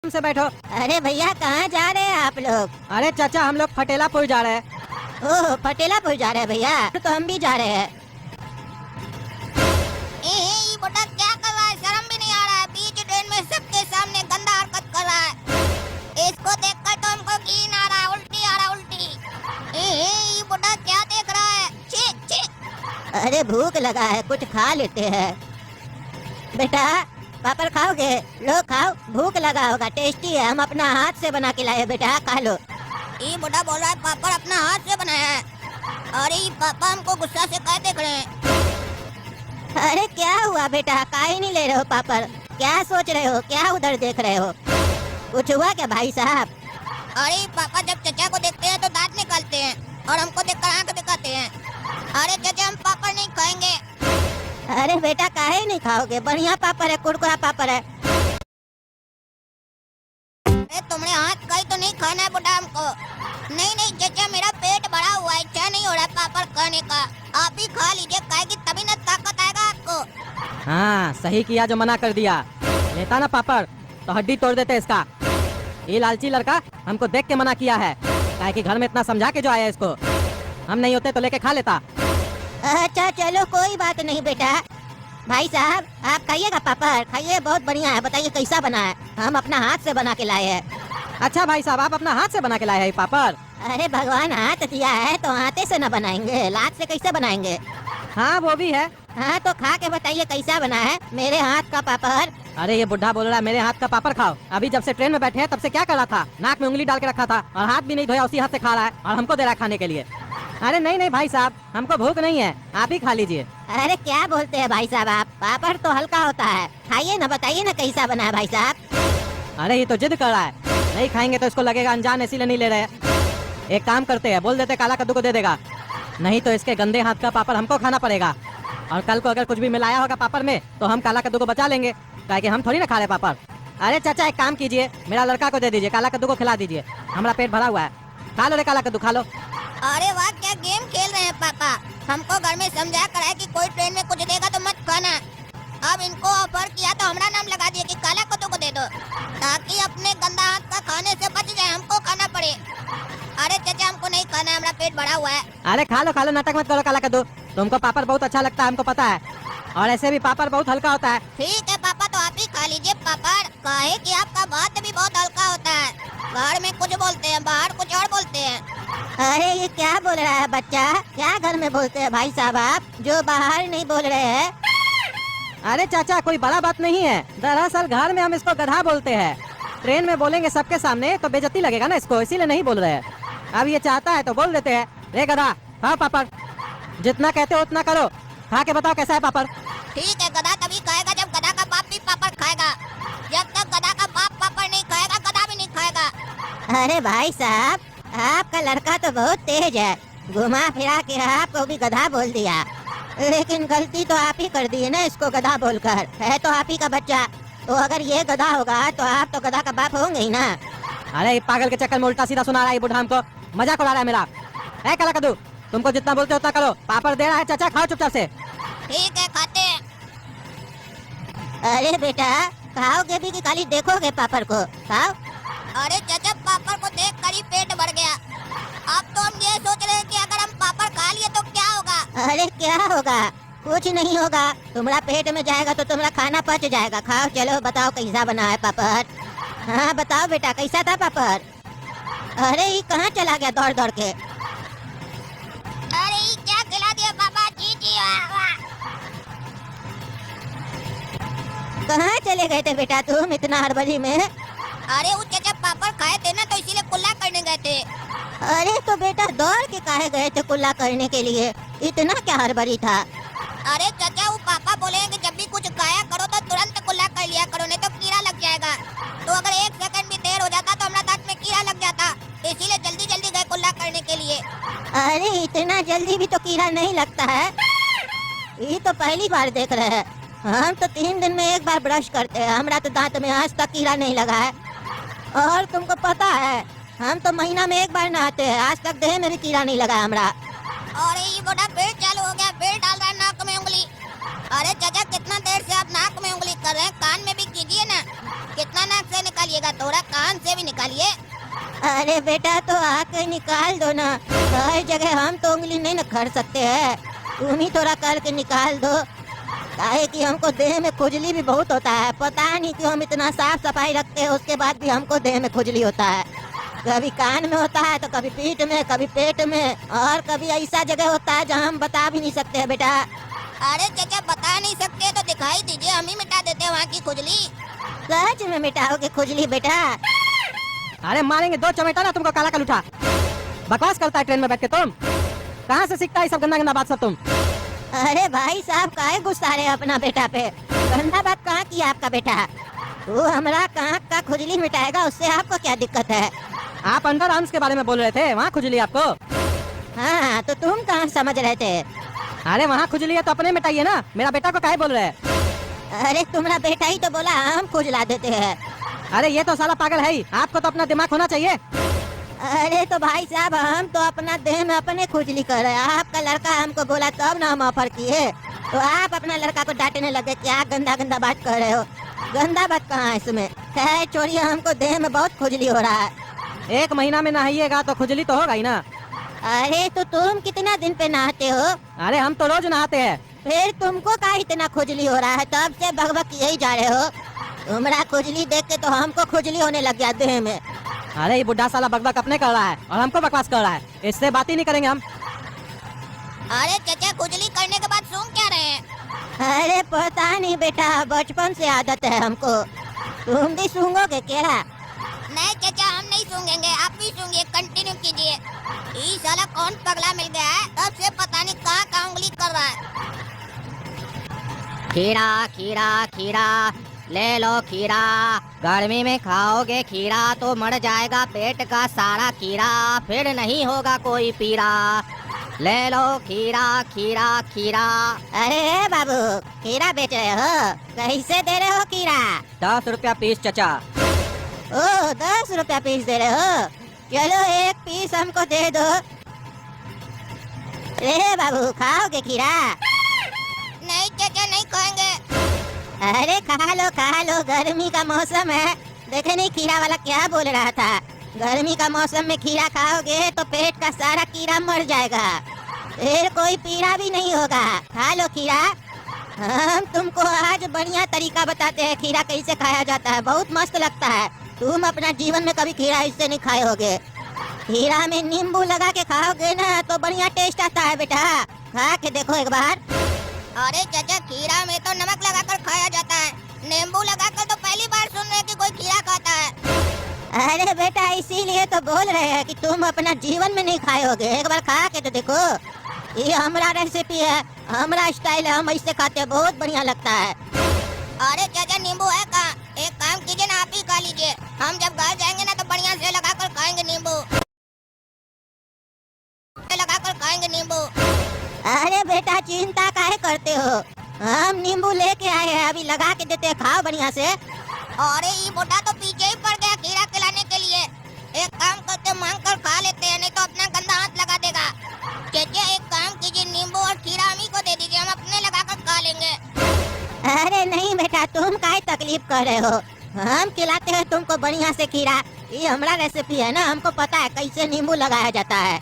आराम से बैठो। अरे भैया कहाँ जा रहे हैं आप लोग? अरे चाचा हम लोग फटेलापुर जा रहे हैं। ओह फटेलापुर जा रहे हैं भैया, तो हम भी जा रहे हैं। ये बुढ़ा क्या कर रहा है? शर्म भी नहीं आ रहा है? बीच ट्रेन में सबके सामने गंदा हरकत कर रहा है। इसको देखकर तो हमको घिन आ रहा है, उल्टी आ रहा है, उल्टी। ये बुढ़ा क्या देख रहा है? छी छी। अरे भूख लगा है, कुछ खा लेते हैं। बेटा पापड़ खाओगे? लो खाओ, भूख लगा होगा, टेस्टी है, हम अपना हाथ से बना के लाए बेटा, खा लो। ये बुढ़ा बोल रहा है पापड़ अपना हाथ से बनाया है। अरे ये पापा हमको गुस्सा से क्या देख रहे हैं? अरे क्या हुआ बेटा, काहे नहीं ले रहे हो पापड़? क्या सोच रहे हो, क्या उधर देख रहे हो? कुछ हुआ क्या भाई साहब? अरे पापा जब चचा को देखते हैं तो दांत निकालते हैं और हमको देखकर आंख दिखाते हैं। अरे चचा हम पापड़ नहीं खाएंगे। अरे बेटा काहे नहीं खाओगे, बढ़िया पापड़ है, कुरकुरा पापड़ है। तुमने हाथ का ही तो नहीं खाना है बुढ़ा हमको। नहीं नहीं चचा मेरा पेट भरा हुआ है, इच्छा नहीं हो रहा है पापड़ खाने का। आप ही खा लीजिए, खाएगी तभी ना ताकत आएगा आपको। हाँ सही किया जो मना कर दिया। लेता ना पापड़ तो हड्डी तोड़ देते इसका। ये लालची लड़का हमको देख के मना किया है, काहे कि घर में इतना समझा के जो आया इसको। हम नहीं होते तो लेके खा लेता। अच्छा चलो कोई बात नहीं बेटा। भाई साहब आप खाइएगा पापड़, खाइए, बहुत बढ़िया है। बताइए कैसा बना है? हम अपना हाथ से बना के लाए हैं। अच्छा भाई साहब आप अपना हाथ से बना के लाए हैं पापड़? अरे भगवान हाथ दिया है तो हाथे से न बनाएंगे, लात से कैसे बनाएंगे? हाँ वो भी है। हाँ तो खा के बताइए कैसा बना है मेरे हाथ का पापड़। अरे ये बुढ़ा बोल रहा है मेरे हाथ का पापड़ खाओ। अभी जब से ट्रेन में बैठे हैं तब से क्या कर रहा था? नाक में उंगली डाल के रखा था और हाथ भी नहीं धोया, उसी हाथ से खा रहा है और हमको दे रहा है खाने के लिए। अरे नहीं नहीं भाई साहब हमको भूख नहीं है, आप ही खा लीजिए। अरे क्या बोलते हैं भाई साहब आप? पापड़ तो हल्का होता है, खाइए ना, बताइए ना कैसा बना है भाई साहब। अरे ये तो जिद कर रहा है, नहीं खाएंगे तो इसको लगेगा अनजान, इसीलिए नहीं ले रहे। एक काम करते हैं, बोल देते काला कद्दू को दे देगा, नहीं तो इसके गंदे हाथ का पापड़ हमको खाना पड़ेगा। और कल को अगर कुछ भी मिलाया होगा पापड़ में तो हम काला कद्दू को बचा लेंगे, काहे कि हम थोड़ी ना खा रहे पापड़। अरे चाचा एक काम कीजिए, मेरा लड़का को दे दीजिए, काला कद्दू को खिला दीजिए, हमारा पेट भरा हुआ है। खा लो रे काला कद्दू, खा लो। अरे वाह क्या गेम खेल रहे हैं पापा। हमको घर में समझा कर है कि कोई ट्रेन में कुछ देगा तो मत खाना। अब इनको ऑफर किया तो हमारा नाम लगा दिया कि काला कद्दू को दे दो, ताकि अपने गंदा हाथ का खाने से बच जाए, हमको खाना पड़े। अरे चाचा हमको नहीं खाना, हमारा पेट भरा हुआ है। अरे खा लो, नाटक मत करो काला कद्दू। तुमको पापड़ बहुत अच्छा लगता है, हमको पता है, और ऐसे भी पापड़ बहुत हल्का होता है। ठीक है पापा तो आप ही खा लीजिए पापड़, काहे कि आपका बात भी बहुत हल्का होता है। घर में कुछ बोलते हैं, बाहर कुछ और बोलते हैं। अरे ये क्या बोल रहा है बच्चा? क्या घर में बोलते हैं भाई साहब आप, जो बाहर नहीं बोल रहे हैं? अरे चाचा कोई बड़ा बात नहीं है, दरअसल घर में हम इसको गधा बोलते हैं। ट्रेन में बोलेंगे सबके सामने तो बेइज्जती लगेगा ना इसको, इसीलिए नहीं बोल रहे हैं। अब ये चाहता है तो बोल देते हैं, रे गधा खाओ पापड़, जितना कहते हो उतना करो, खा के बताओ कैसा है पापड़। ठीक है गधा तभी खाएगा जब गधा का बाप भी पापड़ खाएगा। जब तक गधा का बाप पापड़ नहीं खाएगा गधा भी नहीं खाएगा। अरे भाई साहब आपका लड़का तो बहुत तेज है, घुमा फिरा के आपको भी गधा बोल दिया, लेकिन गलती तो आप ही कर दी है ना इसको गधा बोलकर। है तो आप ही का बच्चा, तो अगर ये गधा होगा तो आप तो गधा का बाप होंगे ही ना। अरे पागल के चक्कर में उल्टा सीधा सुना रहा है बुढ़ा, हमको मजाक उड़ा रहा है मेरा। है काला कद्दू तुमको जितना बोलते हो उतना करो, पापड़ दे रहा है चाचा, खाओ चुपचाप से। ठीक है खाते हैं। अरे बेटा खाओगे भी कि खाली देखोगे पापड़ को? खाओ। अरे चाचा पापड़ को देख कर ही पेट भर गया। अब तो हम ये सोच रहे हैं कि अगर हम पापड़ खा लिए तो क्या होगा। अरे क्या होगा? कुछ नहीं होगा, तुम्हारा पेट में जाएगा तो तुम्हारा खाना पच जाएगा। खाओ चलो, बताओ कैसा बना है पापड़? हाँ बताओ बेटा कैसा था पापड़? अरे ये कहाँ चला गया दौड़ दौड़ के? अरे ये क्या खिला दिया पापा? जी जी वाह वाह। कहाँ चले गए थे बेटा तुम इतना हड़बड़ी में? अरे वो चाचा पापड़ खाए थे ना तो इसीलिए कुल्ला करने गए थे। अरे तो बेटा दौड़ के काहे गए थे कुल्ला करने के लिए? इतना क्या हड़बड़ी था? अरे चाचा वो पापा बोले कि जब भी कुछ खाया करो तो तुरंत कुल्ला कर लिया करो, नहीं तो कीड़ा लग जाएगा। तो अगर 1 सेकंड भी देर हो जाता तो हमारा दांत में कीड़ा लग जाता, इसीलिए जल्दी जल्दी गए कुल्ला करने के लिए। अरे इतना जल्दी भी तो कीड़ा नहीं लगता है, ये तो पहली बार देख रहे हैं। हम तो 3 दिन में 1 बार ब्रश करते हैं, हमारा तो दांत में आज तक कीड़ा नहीं लगा है। और तुमको पता है हम तो महीना में 1 बार नहाते हैं, आज तक देह में भी कीड़ा नहीं लगा हमारा। और ये बड़ा पेट चालू हो गया, पेट डाल रहा है नाक में उंगली। अरे चाचा कितना देर से आप नाक में उंगली कर रहे हैं, कान में भी कीजिए ना। कितना नाक से निकालिएगा, थोड़ा कान से भी निकालिए। अरे बेटा तो आके निकाल दो ना, हर जगह हम तो उंगली नहीं न कर सकते हैं, तुम ही थोड़ा करके निकाल दो। काहे कि हमको देह में खुजली भी बहुत होता है, पता नहीं क्यों हम इतना साफ सफाई रखते हैं उसके बाद भी हमको देह में खुजली होता है। कभी कान में होता है तो कभी पीठ में, कभी पेट में, और कभी ऐसा जगह होता है जहाँ हम बता भी नहीं सकते हैं बेटा। अरे चाचा बता नहीं सकते तो दिखाई दीजिए, हम ही मिटा देते हैं वहाँ की खुजली। सच में मिटाओगे खुजली बेटा? अरे मारेंगे दो चमेटा ना तुमको, काला कलूठा। बकवास करता है ट्रेन में बैठ के तुम, कहाँ से सीखता है सब गंदा गंदा बात सब तुम? अरे भाई साहब काहे गुस्सा रहे अपना बेटा पे? गंदा बात कहाँ किया आपका बेटा? वो हमारा कहाँ का खुजली मिटाएगा, उससे आपको क्या दिक्कत है? आप अंडर आर्म्स के बारे में बोल रहे थे, वहाँ खुजली आपको? हाँ तो तुम कहाँ समझ रहे थे? अरे वहाँ खुजली है तो अपने मिटाइए ना, मेरा बेटा को काहे बोल रहे हैं? अरे तुम्हारा बेटा ही तो बोला हम खुजला देते हैं। अरे ये तो साला पागल है ही, आपको तो अपना दिमाग होना चाहिए। अरे तो भाई साहब हम तो अपना देह में अपने खुजली कर रहे हैं, आपका लड़का हमको बोला तब ना हम ऑफर किए, तो आप अपना लड़का को डांटने लगे, क्या गंदा गंदा बात कर रहे हो? गंदा बात कहाँ है इसमें? खैर छोड़िए, हमको देह में बहुत खुजली हो रहा है। 1 महीना में नहाइएगा तो खुजली तो होगा ही ना। अरे तो तुम कितना दिन पे नहाते हो? अरे हम तो रोज नहाते हैं। फिर तुमको का इतना खुजली हो रहा है? तब से बकबक यही जा रहे हो। तुम्हारा खुजली देख के तो हमको खुजली होने लग गया देह में। अरे ये बुढ़ा साला बकबक अपने कर रहा है और हमको बकवास कर रहा है, इससे बात ही नहीं करेंगे हम। अरे चाचा खुजली करने के बाद सूंघ क्या रहे हैं? अरे पता नहीं बेटा, बचपन से आदत है हमको। तुम भी सूंघोगे क्या? नहीं चाचा हम नहीं सूंघेंगे, आप भी सूंघिए, कंटिन्यू कीजिए। ये साला कौन पगला मिल गया है, तब से पता नहीं कहाँ कहाँ उंगली कर रहा है। खीरा खीरा खीरा ले लो खीरा, गर्मी में खाओगे खीरा तो मर जाएगा पेट का सारा कीड़ा, फिर नहीं होगा कोई पीड़ा। ले लो खीरा खीरा खीरा। अरे बाबू खीरा बेच रहे हो? कैसे दे रहे हो खीरा? 10 रुपया पीस चचा। ओ 10 रुपया पीस दे रहे हो? चलो 1 पीस हमको दे दो। रे बाबू खाओगे खीरा? नहीं चाचा नहीं खाएंगे। अरे खा लो, गर्मी का मौसम है। देखे नहीं खीरा वाला क्या बोल रहा था, गर्मी का मौसम में खीरा खाओगे तो पेट का सारा कीड़ा मर जाएगा, फिर कोई पीड़ा भी नहीं होगा। खा लो खीरा। हम तुमको आज बढ़िया तरीका बताते हैं खीरा कैसे खाया जाता है, बहुत मस्त लगता है। तुम अपना जीवन में कभी खीरा इससे नहीं खाए होगे। खीरा में नींबू लगा के खाओगे ना तो बढ़िया टेस्ट आता है बेटा, खा के देखो एक बार। अरे चाचा खीरा में तो नमक लगाकर खाया जाता है, नींबू लगाकर तो पहली बार सुन रहे हैं कि कोई खीरा खाता है। अरे बेटा इसीलिए तो बोल रहे हैं कि तुम अपना जीवन में नहीं खाए होगे, एक बार खा के तो देखो। ये हमारा रेसिपी है, हमारा स्टाइल है, हम ऐसे खाते हैं, बहुत बढ़िया लगता है। अरे चाचा नींबू है कहाँ? एक काम कीजिए ना, आप ही खा लीजिए, हम जब घर जाएंगे ना तो बढ़िया से लगाकर खाएंगे नींबू, लगाकर खाएंगे नींबू। अरे बेटा चिंता काहे करते हो, हम नींबू लेके आए हैं, अभी लगा के देते हैं, खाओ बढ़िया से। अरे ये बुढ़ा तो पीछे ही पड़ गया खीरा खिलाने के लिए। एक काम करते मांग कर खा लेते हैं, नहीं तो अपना गंदा हाथ लगा देगा। चाचा एक काम कीजिए, नींबू और खीरा हम ही को दे दीजिए, हम अपने लगाकर खा लेंगे। अरे नहीं बेटा तुम काहे तकलीफ कर रहे हो, हम खिलाते हैं तुमको बढ़िया से खीरा। ये हमारा रेसिपी है ना, हमको पता है कैसे नींबू लगाया जाता है।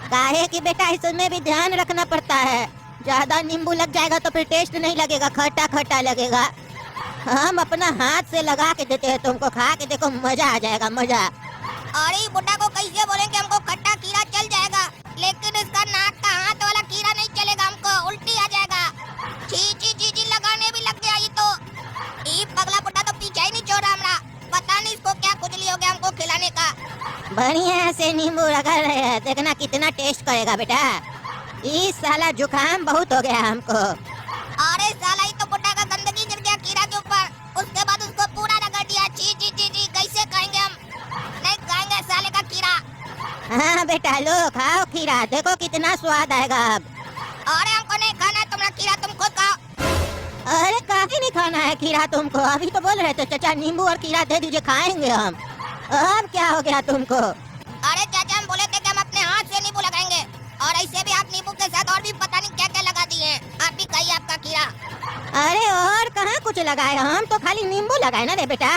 काहे कि बेटा इसमें भी ध्यान रखना पड़ता है, ज्यादा नींबू लग जाएगा तो फिर टेस्ट नहीं लगेगा, खट्टा खट्टा लगेगा। हम अपना हाथ से लगा के देते हैं तुमको, खा के देखो मजा आ जाएगा, मजा। अरे बुढ़ा को कैसे बोलेंगे हमको खट्टा खीरा चल जाएगा, लेकिन इसका नाक का हाथ वाला खीरा नहीं चलेगा, हमको उल्टी आ जाएगा। छी छी छी छी लगाने भी लग गया ये तो। ये पगला बुढ़ा तो पीछे ही नहीं छोड़ा हमारा, पता नहीं इसको क्या खुजली हो गया हमको खिलाने का। बढ़िया से नींबू रगड़ रहे हैं, देखना कितना टेस्ट करेगा बेटा। इस साला जुकाम बहुत हो गया हमको। अरे साला ये तो बुढ़ा का गंदगी गिर गया खीरा के ऊपर, उसके बाद उसको पूरा रगड़ दिया। छी छी छी छी कैसे खाएंगे हम, नहीं खाएंगे साले का खीरा। हाँ बेटा लो खाओ खीरा, देखो कितना स्वाद आएगा अब। अरे हमको नहीं खाना है तुम्हारा खीरा, तुम खुद खाओ। अरे काहे नहीं खाना है खीरा तुमको, अभी तो बोल रहे थे चाचा नींबू और खीरा दे दीजिए खाएंगे हम, अब क्या हो गया तुमको? अरे चाचा हम बोले थे कि हम अपने हाथ से नींबू लगाएंगे, और ऐसे भी आप नींबू के साथ और भी पता नहीं क्या क्या लगा दिए हैं। आप भी खाइए आपका खीरा। अरे और कहाँ कुछ लगाए, हम तो खाली नींबू लगाए ना रे बेटा।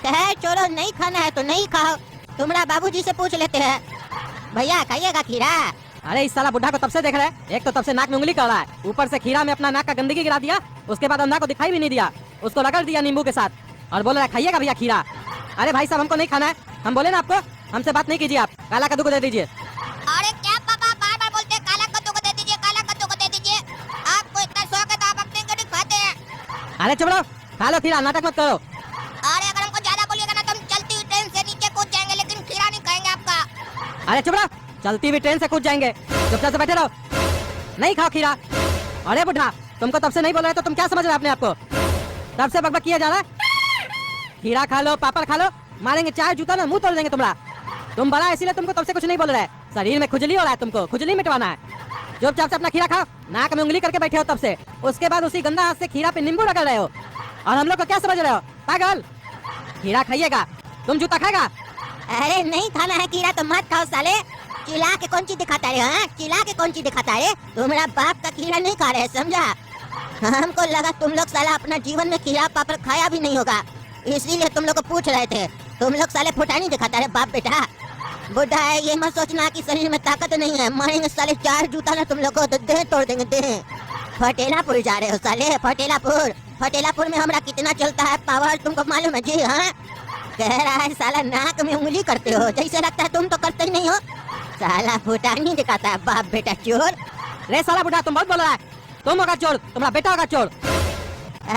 कहे चलो नहीं खाना है तो नहीं खाओ, तुम्हारा बाबूजी से पूछ लेते हैं। भैया खाइएगा खीरा? अरे इस साला बुढ़ा को तब से देख रहे हैं, एक तो तब से नाक में उंगली कर रहा है, ऊपर से खीरा में अपना नाक का गंदगी गिरा दिया, उसके बाद अंधा को दिखाई भी नहीं दिया, उसको रगड़ दिया नींबू के साथ और बोल रहा है खाइएगा भैया खीरा। अरे भाई साहब हमको नहीं खाना है, हम बोले ना आपको, हमसे बात नहीं कीजिए, आप काला कद्दू को दे दीजिए। अरे क्या पापा बार बार बोलते हैं काला कद्दू को दे दीजिए, काला कद्दू को दे दीजिए। आपको इतना शौक है तो आप अपने क्यों नहीं खाते हैं? अरे चुप रहो, खा लो खीरा, नाटक मत करो। अरे अगर हमको ज्यादा बोलिएगा ना तो हम चलती हुई ट्रेन से नीचे कूद जाएंगे, लेकिन खीरा नहीं खाएंगे आपका। अरे चुप रहो, चलती हुई ट्रेन से कूद जाएंगे, चुपचाप से बैठे रहो, नहीं खाओ खीरा। अरे बुढ़ा तुमको तब से नहीं बोल रहे तो तुम क्या समझ रहे हो अपने आप को? तब से बकबक किया जा रहा है। खीरा खा लो, पापड़ खा लो, मारेंगे चार जूता ना मुंह तोड़ देंगे तुम्हारा। तुम बड़ा इसीलिए तुमको तब से कुछ नहीं बोल रहे, शरीर में खुजली हो रहा है, तुमको खुजली मिटवाना है। चुपचाप से अपना खीरा खाओ, नाक में उंगली करके बैठे हो तब से, उसके बाद उसी गंदा हाथ से खीरा पे नींबू रगड़ रहे हो और हम लोग को क्या समझ रहे हो पागल? खीरा खाइएगा, तुम जूता खाएगा? अरे नहीं खाना है खीरा तो मत खाओ साले। चिल्ला के कौन चीज दिखाता है? हाँ चिल्ला के कौन चीज दिखाता है? तुम्हारा बाप का खीरा नहीं खा रहे, समझा? हमको लगा तुम लोग साला अपना जीवन में खीरा पापड़ खाया भी नहीं होगा, इसीलिए तुम लोग को पूछ रहे थे। तुम लोग साले फुटानी दिखाता है बाप बेटा। बुढ़ा है ये मत सोचना कि शरीर में ताकत नहीं है, मारेंगे साले चार जूता ना तुम लोग को तो देह तोड़ देंगे देह। फटेलापुर जा रहे हो साले, फटेलापुर। फटेलापुर में हमारा कितना चलता है पावर तुमको मालूम है जी? हाँ कह रहा है साला नाक में उंगली करते हो, जैसे लगता है तुम तो करते ही नहीं हो। साला फुटानी दिखाता है बाप बेटा चोर। रे साला बुढ़ा तुम बहुत बोल रहा है, तुम होगा चोर, तुम्हारा बेटा होगा चोर।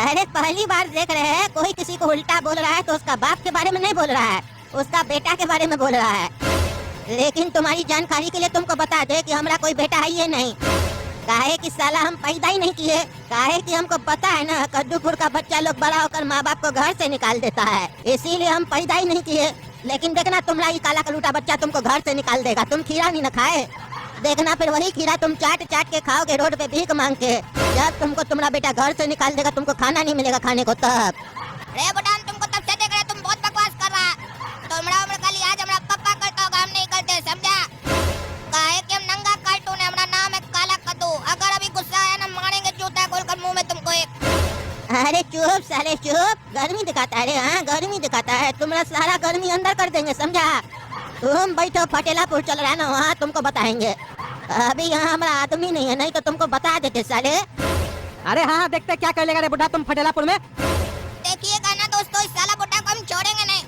अरे पहली बार देख रहे हैं कोई किसी को उल्टा बोल रहा है तो उसका बाप के बारे में नहीं बोल रहा है, उसका बेटा के बारे में बोल रहा है। लेकिन तुम्हारी जानकारी के लिए तुमको बता दे कि हमारा कोई बेटा है ये नहीं। काहे कि साला हम पैदा ही नहीं किए, काहे कि हमको पता है ना कद्दूपुर का बच्चा लोग बड़ा होकर माँ बाप को घर से निकाल देता है, इसीलिए हम पैदा ही नहीं किए। लेकिन देखना तुम्हारा ये काला कलूटा बच्चा तुमको घर से निकाल देगा, तुम खीरा नहीं न खाए। देखना फिर वही खीरा तुम चाट चाट के खाओगे रोड पे भीख मांग के, जब तुमको तुम्हारा बेटा घर से निकाल देगा, तुमको खाना नहीं मिलेगा खाने को तब। रे बटान तुमको तब से देख रहे, तुम बहुत बकवास कर रहा है। तुम्हारा उम्र का लिहाज हमारा पापा करता होगा, हम नहीं करते, समझा? काहे कि हम नंगा कार्टून है, हमारा नाम है काला कद्दू। अगर अभी गुस्सा आया ना मारेंगे जूता खोलकर मुंह में तुमको एक। अरे चुप साले चुप, गर्मी दिखाता है रे। हाँ गर्मी दिखाता है, तुम्हारा सारा गर्मी अंदर कर देंगे, समझा? तुम बैठो, फटेलापुर चल रहा है ना, वहाँ तुमको बताएंगे। अभी यहाँ हमारा आदमी नहीं है, नहीं तो तुमको बता देते साले। अरे हाँ देखते क्या कर लेगा रे बुढ़ा तुम फटेलापुर में। देखिएगा ना दोस्तों, इस साला बुड्ढा को हम छोड़ेंगे नहीं।